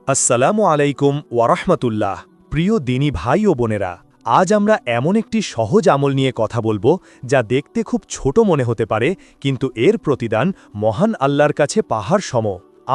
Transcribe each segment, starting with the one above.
আসসালামু আলাইকুম ওয়ারাহমাতুল্লাহ। প্রিয় দিনী ভাই ও বোনেরা, আজ আমরা এমন একটি সহজ আমল নিয়ে কথা বলবো যা দেখতে খুব ছোট মনে হতে পারে, কিন্তু এর প্রতিদান মহান আল্লাহর কাছে পাহাড় সম।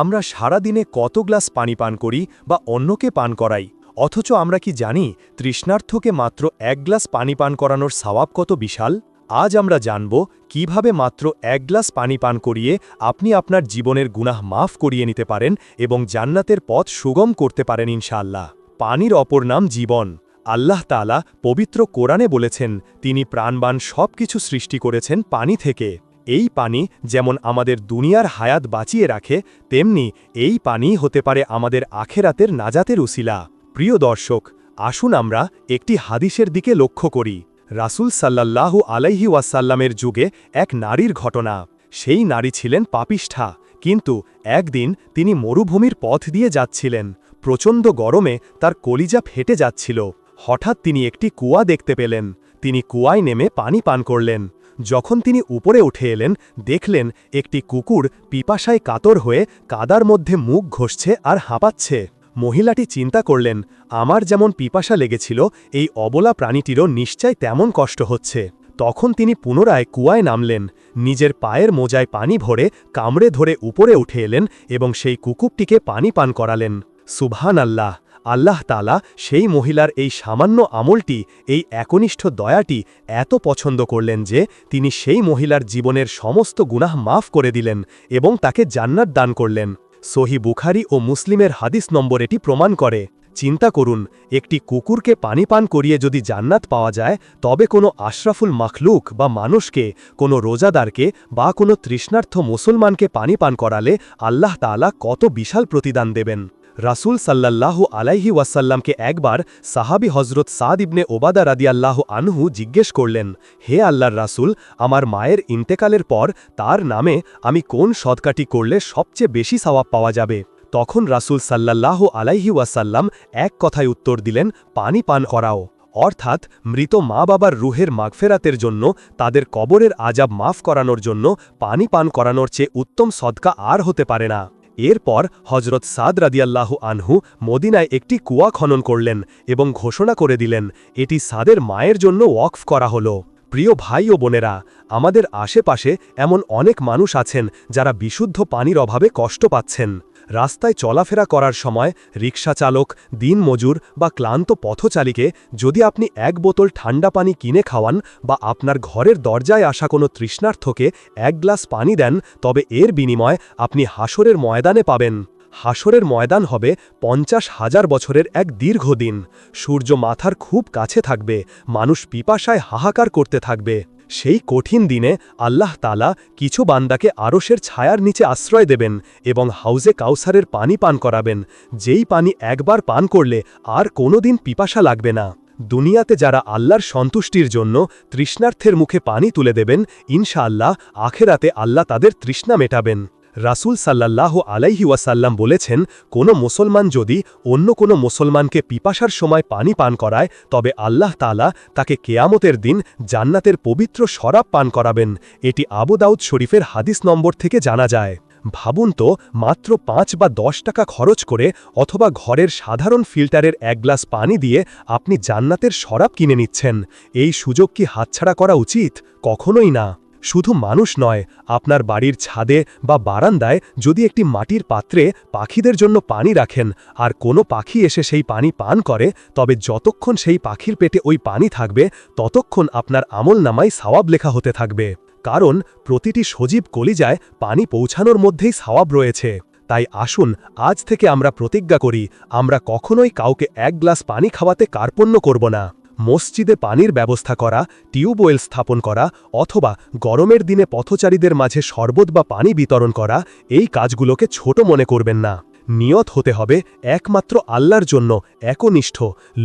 আমরা সারাদিনে কত গ্লাস পানি পান করি বা অন্যকে পান করাই, অথচ আমরা কি জানি তৃষ্ণার্থকে মাত্র এক গ্লাস পানি পান করানোর সওয়াব কত বিশাল? আজ আমরা জানব কিভাবে মাত্র এক গ্লাস পানি পান করিয়ে আপনি আপনার জীবনের গুনাহ মাফ করিয়ে নিতে পারেন এবং জান্নাতের পথ সুগম করতে পারেন ইনশাআল্লাহ। পানির অপর নাম জীবন। আল্লাহ তাআলা পবিত্র কোরআনে বলেছেন তিনি প্রাণবান সব কিছু সৃষ্টি করেছেন পানি থেকে। এই পানি যেমন আমাদের দুনিয়ার হায়াত বাঁচিয়ে রাখে, তেমনি এই পানি হতে পারে আমাদের আখেরাতের নাজাতের উসিলা। প্রিয় দর্শক, আসুন আমরা একটি হাদিসের দিকে লক্ষ্য করি। রাসূল সাল্লাল্লাহু আলাইহি ওয়াসাল্লামের যুগে এক নারীর ঘটনা। সেই নারী ছিলেন পাপিষ্ঠা, কিন্তু একদিন তিনি মরুভূমির পথ দিয়ে যাচ্ছিলেন। প্রচণ্ড গরমে তার কলিজা ফেটে যাচ্ছিল। হঠাৎ তিনি একটি কুয়া দেখতে পেলেন। তিনি কুয়ায় নেমে পানি পান করলেন। যখন তিনি উপরে উঠে এলেন, দেখলেন একটি কুকুর পিপাসায় কাতর হয়ে কাদার মধ্যে মুখ ঘষছে আর হাঁপাচ্ছে। মহিলাটি চিন্তা করলেন, আমার যেমন পিপাসা লেগেছিল এই অবলা প্রাণীটিরও নিশ্চয় তেমন কষ্ট হচ্ছে। তখন তিনি পুনরায় কুয়ায় নামলেন, নিজের পায়ের মোজায় পানি ভরে কামড়ে ধরে উপরে উঠে এলেন এবং সেই কুকুরটিকে পানি পান করালেন। সুবহান আল্লাহ! আল্লাহ তাআলা সেই মহিলার এই সামান্য আমলটি, এই একনিষ্ঠ দয়াটি এত পছন্দ করলেন যে তিনি সেই মহিলার জীবনের সমস্ত গুনাহ মাফ করে দিলেন এবং তাকে জান্নাত দান করলেন। সহিহ বুখারী ও মুসলিমের হাদিস নম্বর এটি প্রমাণ করে। চিন্তা করুন, একটি কুকুরকে পানি পান করিয়ে যদি জান্নাত পাওয়া যায়, তবে কোনো আশরাফুল মাখলুক বা মানুষকে, কোনো রোজাদারকে বা কোনো তৃষ্ণার্থ মুসলমানকে পানি পান করালে আল্লাহ তাআলা কত বিশাল প্রতিদান দেবেন। রাসূল সাল্লাল্লাহু আলাইহি ওয়াসাল্লামকে একবার সাহাবী হজরত সাদ ইবনে ওবাদা রাদিয়াল্লাহু আনহু জিজ্ঞেস করলেন, হে আল্লাহর রাসূল, আমার মায়ের ইন্তেকালের পর তার নামে আমি কোন সদকাটি করলে সবচেয়ে বেশি সওয়াব পাওয়া যাবে? তখন রাসূল সাল্লাল্লাহু আলাইহি ওয়াসাল্লাম এক কথায় উত্তর দিলেন, পানি পান করাও। অর্থাৎ মৃত মা বাবার রুহের মাগফেরাতের জন্য, তাদের কবরের আযাব মাফ করানোর জন্য পানি পান করানোর চেয়ে উত্তম সদকা আর হতে পারে না। এরপর হজরত সাদ রাদিয়াল্লাহু আনহু মদিনায় একটি কুয়া খনন করলেন এবং ঘোষণা করে দিলেন, এটি সাদের মায়ের জন্য ওয়াকফ করা হলো। প্রিয় ভাই ও বোনেরা, আমাদের আশেপাশে এমন অনেক মানুষ আছেন যারা বিশুদ্ধ পানির অভাবে কষ্ট পাচ্ছেন। রাস্তায় চলাফেরা করার সময় রিকশা চালক, দিনমজুর বা ক্লান্ত পথচারীকে যদি আপনি এক বোতল ঠান্ডা পানি কিনে খাওয়ান বা আপনার ঘরের দরজায় আসা কোনো তৃষ্ণার্থকে এক গ্লাস পানি দেন, তবে এর বিনিময় আপনি হাসরের ময়দানে পাবেন। হাসরের ময়দান হবে 50,000 বছরের এক দীর্ঘ দিন। সূর্য মাথার খুব কাছে থাকবে, মানুষ পিপাসায় হাহাকার করতে থাকবে। সেই কঠিন দিনে আল্লাহ তাআলা কিছু বান্দাকে আরশের ছায়ার নিচে আশ্রয় দেবেন এবং হাউজে কাউসারের পানি পান করাবেন, যেই পানি একবার পান করলে আর কোনোদিন পিপাসা লাগবে না। দুনিয়াতে যারা আল্লাহর সন্তুষ্টির জন্য তৃষ্ণার্থের মুখে পানি তুলে দেবেন, ইনশাআল্লাহ আখেরাতে আল্লাহ তাদের তৃষ্ণা মেটাবেন। রাসূল সাল্লাল্লাহু আলাইহি ওয়াসাল্লাম বলেছেন, কোনো মুসলমান যদি অন্য কোনো মুসলমানকে পিপাসার সময় পানি পান করায়, তবে আল্লাহ তাআলা তাকে কিয়ামতের দিন জান্নাতের পবিত্র শরাব পান করাবেন। এটি আবু দাউদ শরীফের হাদিস নম্বর থেকে জানা যায়। ভাবুন তো, মাত্র 5 বা 10 টাকা খরচ করে অথবা ঘরের সাধারণ ফিল্টারের এক গ্লাস পানি দিয়ে আপনি জান্নাতের শরাব কিনে নিচ্ছেন। এই সুযোগ কি হাতছাড়া করা উচিত? কখনোই না। শুধু মানুষ নয়, আপনার বাড়ির ছাদে বা বারান্দায় যদি একটি মাটির পাত্রে পাখিদের জন্য পানি রাখেন আর কোনো পাখি এসে সেই পানি পান করে, তবে যতক্ষণ সেই পাখির পেটে ওই পানি থাকবে ততক্ষণ আপনার আমলনামায় সওয়াব লেখা হতে থাকবে। কারণ প্রতিটি সজীব কলিজায় পানি পৌঁছানোর মধ্যেই সওয়াব রয়েছে। তাই আসুন আজ থেকে আমরা প্রতিজ্ঞা করি, আমরা কখনোই কাউকে এক গ্লাস পানি খাওয়াতে কার্পণ্য করব না। মসজিদে পানির ব্যবস্থা করা, টিউবওয়েল স্থাপন করা অথবা গরমের দিনে পথচারীদের মাঝে শরবত বা পানি বিতরণ করা, এই কাজগুলোকে ছোট মনে করবেন না। নিয়ত হতে হবে একমাত্র আল্লাহর জন্য, একনিষ্ঠ,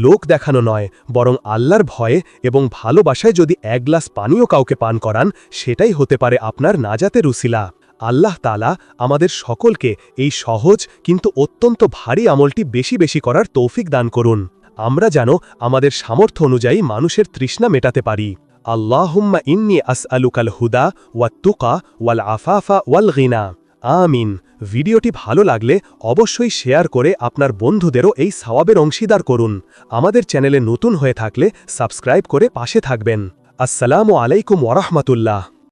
লোক দেখানো নয়, বরং আল্লাহর ভয়ে এবং ভালোবাসায় যদি এক গ্লাস পানিও কাউকে পান করান, সেটাই হতে পারে আপনার নাজাতের উসিলা। আল্লাহ তাআলা আমাদের সকলকে এই সহজ কিন্তু অত্যন্ত ভারী আমলটি বেশি বেশি করার তৌফিক দান করুন। আমরা যেন আমাদের সামর্থ্য অনুযায়ী মানুষের তৃষ্ণা মেটাতে পারি। আল্লাহুম্মা ইন্নী আসআলুকাল হুদা ওয়াত তুকা ওয়াল আফাফা ওয়াল গিনা। আমিন। ভিডিওটি ভালো লাগলে অবশ্যই শেয়ার করে আপনার বন্ধুদেরও এই সওয়াবের অংশীদার করুন। আমাদের চ্যানেলে নতুন হয়ে থাকলে সাবস্ক্রাইব করে পাশে থাকবেন। আসসালামু আলাইকুম ওয়া রাহমাতুল্লাহ।